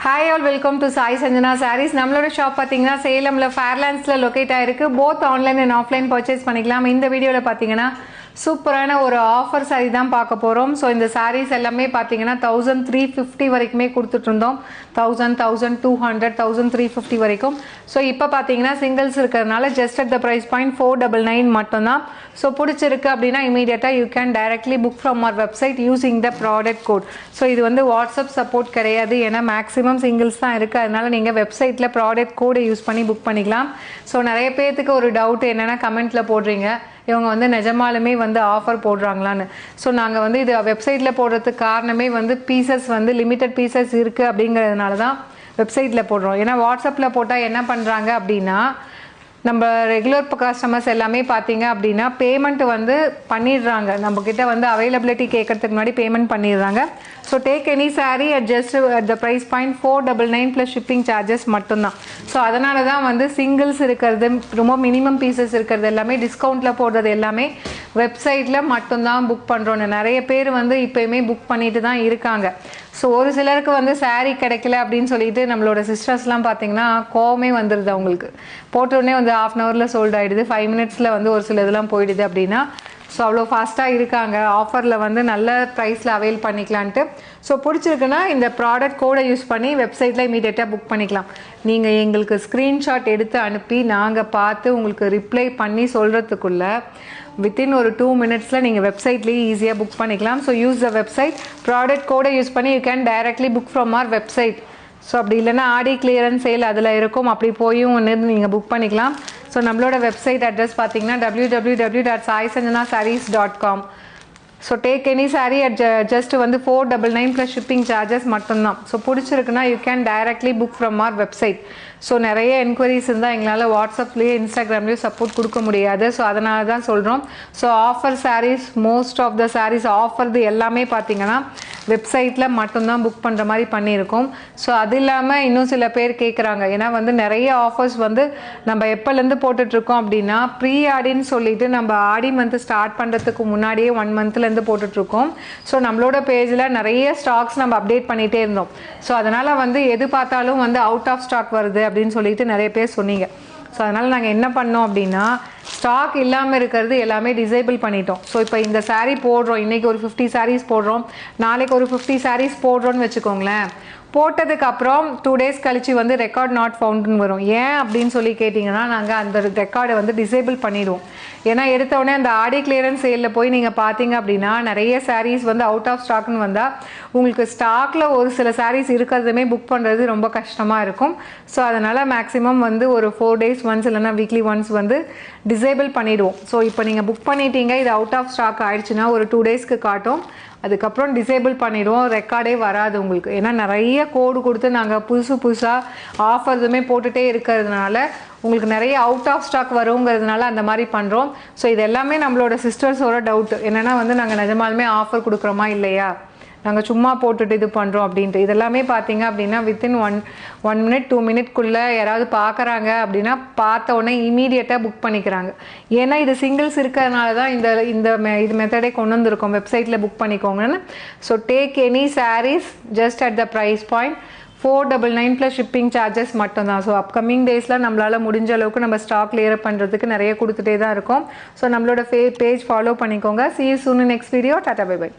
Hi all, welcome to Sai Sanjana Sarees. நம்மளோட shop பாத்தீங்கன்னா சேலம்ல ஃபேர்லாண்ட்ஸ்ல locate ஆயிருக்கு. Both online and offline purchase பண்ணிக்கலாம். இந்த வீடியோல பாத்தீங்கன்னா சூப்பரான ஒரு ஆஃபர் சாரி தான் பார்க்க போறோம். ஸோ இந்த சாரீஸ் எல்லாமே பார்த்தீங்கன்னா 1350 வரைக்குமே கொடுத்துட்டு இருந்தோம். 1000, 1200, 1350 வரைக்கும். ஸோ இப்போ பார்த்தீங்கன்னா சிங்கிள்ஸ் இருக்கிறதுனால just at the price point 499 மட்டும்தான். ஸோ பிடிச்சிருக்கு அப்படின்னா இமீடியட்டாக you can directly book from our website using the product code. So இது வந்து வாட்ஸ்அப் சப்போர்ட் கிடையாது, ஏன்னா மேக்ஸிமம் சிங்கிள்ஸ் தான் இருக்குது. அதனால நீங்கள் வெப்சைட்டில் ப்ராடக்ட் கோடை யூஸ் பண்ணி புக் பண்ணிக்கலாம். ஸோ நிறைய பேர்த்துக்கு ஒரு டவுட் என்னென்னா கமெண்ட்டில் போடுறீங்க, இவங்க வந்து நிஜமாலுமே வந்து ஆஃபர் போடுறாங்களான்னு. ஸோ நாங்கள் வந்து இது வெப்சைட்டில் போடுறதுக்கு காரணமே வந்து பீசஸ் வந்து லிமிட்டட் பீசஸ் இருக்குது அப்படிங்கிறதுனால தான் வெப்சைட்டில் போடுறோம். ஏன்னா வாட்ஸ்அப்பில் போட்டால் என்ன பண்ணுறாங்க அப்படின்னா, நம்ம ரெகுலர் கஸ்டமர்ஸ் எல்லாமே பார்த்தீங்க அப்படின்னா பேமெண்ட் வந்து பண்ணிடுறாங்க. நம்மக்கிட்ட வந்து அவைலபிலிட்டி கேட்கறதுக்கு முன்னாடி பேமெண்ட் பண்ணிடுறாங்க. So take any sari at just at the price point 499 plus shipping charges மட்டும்தான். ஸோ அதனால தான் வந்து சிங்கிள்ஸ் இருக்கிறது, ரொம்ப மினிமம் பீசஸ் இருக்கிறது எல்லாமே டிஸ்கவுண்ட்டில் போடுறது எல்லாமே வெப்சைட்டில் மட்டும்தான் புக் பண்ணுறோன்னு நிறைய பேர் வந்து இப்போயுமே புக் பண்ணிட்டு தான் இருக்காங்க. ஸோ ஒரு சிலருக்கு வந்து சாரீ கிடைக்கல அப்படின்னு சொல்லிட்டு நம்மளோட சிஸ்டர்ஸ்லாம் பார்த்தீங்கன்னா கோவமே வந்துடுது அவங்களுக்கு. போட்டோடனே வந்து ½ அன் ஹவரில் சோல்ட் ஆகிடுது, 5 மினிட்ஸில் வந்து ஒரு சில இதெல்லாம் போயிடுது அப்படின்னா. ஸோ அவ்வளோ ஃபாஸ்ட்டாக இருக்காங்க, ஆஃபரில் வந்து நல்ல ப்ரைஸில் அவைல் பண்ணிக்கலான்ட்டு. ஸோ பிடிச்சிருக்குன்னா இந்த ப்ராடக்ட் கோடை யூஸ் பண்ணி வெப்சைட்டில் இமீடியட்டாக புக் பண்ணிக்கலாம். நீங்கள் எங்களுக்கு ஸ்க்ரீன்ஷாட் எடுத்து அனுப்பி நாங்கள் பார்த்து உங்களுக்கு ரிப்ளை பண்ணி சொல்கிறதுக்குள்ள வித்தின் ஒரு 2 மினிட்ஸில் நீங்கள் வெப்சைட்லேயே ஈஸியாக புக் பண்ணிக்கலாம். So use the website, product கோடை யூஸ் பண்ணி you can directly book from our website. So அப்படி இல்லைன்னா ஆடி கிளியரன்ஸ் சேல் அதில் இருக்கும், அப்படி போயும் நீங்கள் புக் பண்ணிக்கலாம். ஸோ நம்மளோட வெப்சைட் அட்ரஸ் பார்த்தீங்கன்னா www.saisanjanasarees.com. So take any sari at just வந்து 499 ப்ளஸ் ஷிப்பிங் சார்ஜஸ் மட்டும்தான். ஸோ பிடிச்சிருக்குன்னா you can directly book from our website. So நிறைய என்கொயரிஸ் இருந்தால் எங்களால் வாட்ஸ்அப்லேயே இன்ஸ்டாகிராம்லேயும் சப்போர்ட் கொடுக்க முடியாது. ஸோ அதனால தான் சொல்கிறோம். So offer saris, most of the saris ஆஃபர்து எல்லாமே பார்த்தீங்கன்னா வெப்சைட்டில் மட்டும்தான் புக் பண்ணுற மாதிரி பண்ணியிருக்கோம். ஸோ அது இல்லாமல் இன்னும் சில பேர் கேட்குறாங்க, ஏன்னா வந்து நிறைய ஆஃபர்ஸ் வந்து நம்ம எப்போலேருந்து போட்டுட்ருக்கோம் அப்படின்னா ப்ரீ ஆடின்னு சொல்லிட்டு நம்ம ஆடி மந்த் ஸ்டார்ட் பண்ணுறதுக்கு முன்னாடியே 1 மந்த்லேருந்து போட்டுட்ருக்கோம். ஸோ நம்மளோட பேஜில் நிறைய ஸ்டாக்ஸ் நம்ம அப்டேட் பண்ணிகிட்டே இருந்தோம். ஸோ அதனால் வந்து எது பார்த்தாலும் வந்து அவுட் ஆஃப் ஸ்டாக் வருது அப்படின்னு சொல்லிட்டு நிறைய பேர் சொன்னீங்க. ஸோ அதனால் நாங்கள் என்ன பண்ணோம் அப்படின்னா ஸ்டாக் இல்லாமல் இருக்கிறது எல்லாமே டிசேபிள் பண்ணிட்டோம். ஸோ இப்போ இந்த சாரீ போடுறோம், இன்றைக்கி ஒரு 50 சாரீஸ் போடுறோம், நாளைக்கு ஒரு 50 சாரீஸ் போடுறோன்னு வச்சுக்கோங்களேன். போட்டதுக்கப்புறம் 2 டேஸ் கழிச்சு வந்து ரெக்கார்ட் நாட் ஃபவுண்டுன்னு வரும். ஏன் அப்படின்னு சொல்லி கேட்டிங்கன்னா நாங்கள் அந்த ரெக்கார்டை வந்து டிசேபிள் பண்ணிடுவோம். ஏன்னா எடுத்தோடனே அந்த ஆடி கிளியரன்ஸ் சேலில் போய் நீங்கள் பார்த்தீங்க அப்படின்னா நிறைய சாரீஸ் வந்து அவுட் ஆஃப் ஸ்டாக்னு வந்தால் உங்களுக்கு ஸ்டாக்கில் ஒரு சில சாரீஸ் இருக்கிறதுமே புக் பண்ணுறது ரொம்ப கஷ்டமாக இருக்கும். ஸோ அதனால் மேக்ஸிமம் வந்து ஒரு 4 டேஸ் ஒன்ஸ் இல்லைனா வீக்லி ஒன்ஸ் வந்து டிசேபிள் பண்ணிவிடுவோம். ஸோ இப்போ நீங்கள் புக் பண்ணிட்டீங்க, இது அவுட் ஆஃப் ஸ்டாக் ஆயிடுச்சுன்னா ஒரு 2 டேஸ்க்கு காட்டும், அதுக்கப்புறம் டிசேபிள் பண்ணிவிடுவோம், ரெக்கார்டே வராது உங்களுக்கு. ஏன்னா நிறைய கோடு கொடுத்து நாங்கள் புதுசாக ஆஃபர்ஸுமே போட்டுகிட்டே இருக்கிறதுனால உங்களுக்கு நிறைய அவுட் ஆஃப் ஸ்டாக் வருங்கிறதுனால அந்த மாதிரி பண்ணுறோம். ஸோ இது எல்லாமே நம்மளோட சிஸ்டர்ஸோட டவுட் என்னென்னா வந்து நாங்கள் நிஜமாலுமே ஆஃபர் கொடுக்குறோமா இல்லையா, நாங்கள் சும்மா போட்டுட்டு இது பண்ணுறோம் அப்படின்ட்டு. இதெல்லாமே பார்த்தீங்க அப்படின்னா வித்தின் ஒன் மினிட் 2 மினிட்குள்ளே யாராவது பார்க்குறாங்க அப்படின்னா பார்த்த உடனே இமீடியட்டாக புக் பண்ணிக்கிறாங்க. ஏன்னா இது சிங்கிள்ஸ் இருக்கிறதுனால தான் இது மெத்தடே கொண்டு வந்திருக்கோம், வெப்சைட்டில் புக் பண்ணிக்கோங்கன்னு. So take any saris just at the price point 499 plus shipping charges மட்டும்தான். ஸோ அப்கமிங் டேஸில் நம்மளால் முடிஞ்ச அளவுக்கு நம்ம ஸ்டாக் கிளியர் பண்ணுறதுக்கு நிறைய கொடுத்துட்டே தான் இருக்கோம். ஸோ நம்மளோட பேஜ் ஃபாலோ பண்ணிக்கோங்க. See you soon in next video. Tata, bye bye.